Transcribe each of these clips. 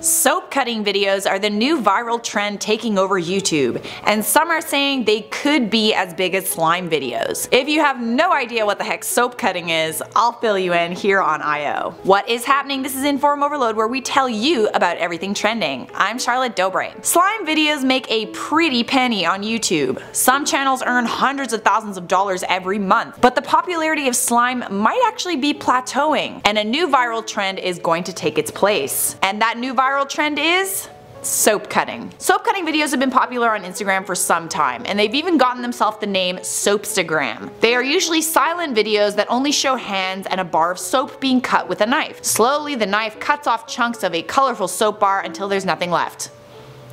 Soap cutting videos are the new viral trend taking over YouTube, and some are saying they could be as big as slime videos. If you have no idea what the heck soap cutting is, I'll fill you in here on IO. What is happening? This is InformOverload, where we tell you about everything trending. I'm Charlotte Dobre. Slime videos make a pretty penny on YouTube. Some channels earn hundreds of thousands of dollars every month, but the popularity of slime might actually be plateauing, and a new viral trend is going to take its place. And that new viral trend is soap cutting. Soap cutting videos have been popular on Instagram for some time, and they've even gotten themselves the name Soapstagram. They are usually silent videos that only show hands and a bar of soap being cut with a knife. Slowly, the knife cuts off chunks of a colorful soap bar until there's nothing left.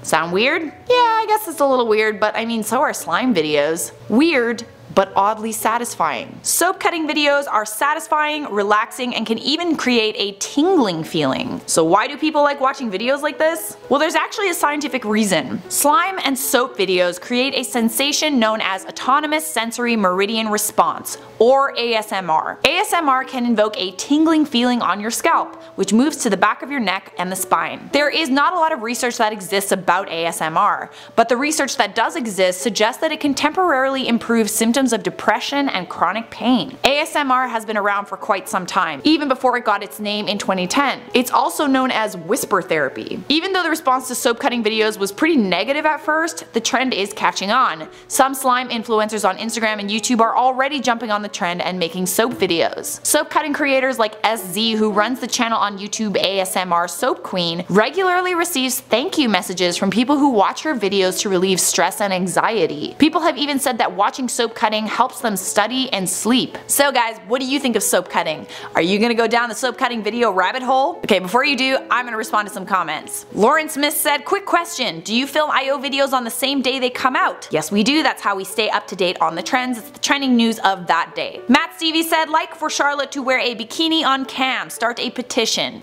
Sound weird? Yeah, I guess it's a little weird, but I mean, so are slime videos. Weird, but oddly satisfying. Soap cutting videos are satisfying, relaxing, and can even create a tingling feeling. So why do people like watching videos like this? Well, there's actually a scientific reason. Slime and soap videos create a sensation known as Autonomous Sensory Meridian Response, or ASMR. ASMR can invoke a tingling feeling on your scalp, which moves to the back of your neck and the spine. There is not a lot of research that exists about ASMR, but the research that does exist suggests that it can temporarily improve symptoms of depression and chronic pain. ASMR has been around for quite some time, even before it got its name in 2010. It's also known as whisper therapy. Even though the response to soap cutting videos was pretty negative at first, the trend is catching on. Some slime influencers on Instagram and YouTube are already jumping on the trend and making soap videos. Soap cutting creators like SZ, who runs the channel on YouTube ASMR Soap Queen, regularly receives thank you messages from people who watch her videos to relieve stress and anxiety. People have even said that watching soap cutting helps them study and sleep. So guys, what do you think of soap cutting? Are you gonna go down the soap cutting video rabbit hole? Okay, before you do, I'm gonna respond to some comments. Lauren Smith said, quick question, do you film IO videos on the same day they come out? Yes, we do. That's how we stay up to date on the trends. It's the trending news of that day. Matt Stevie said, like for Charlotte to wear a bikini on cam, start a petition.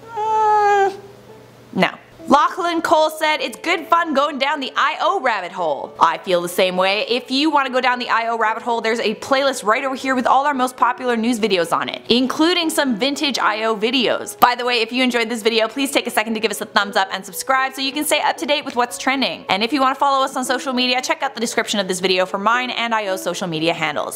No. Lachlan Cole said, it's good fun going down the IO rabbit hole. I feel the same way. If you want to go down the IO rabbit hole, there's a playlist right over here with all our most popular news videos on it, including some vintage IO videos. By the way, if you enjoyed this video, please take a second to give us a thumbs up and subscribe so you can stay up to date with what's trending. And if you want to follow us on social media, check out the description of this video for mine and IO's social media handles.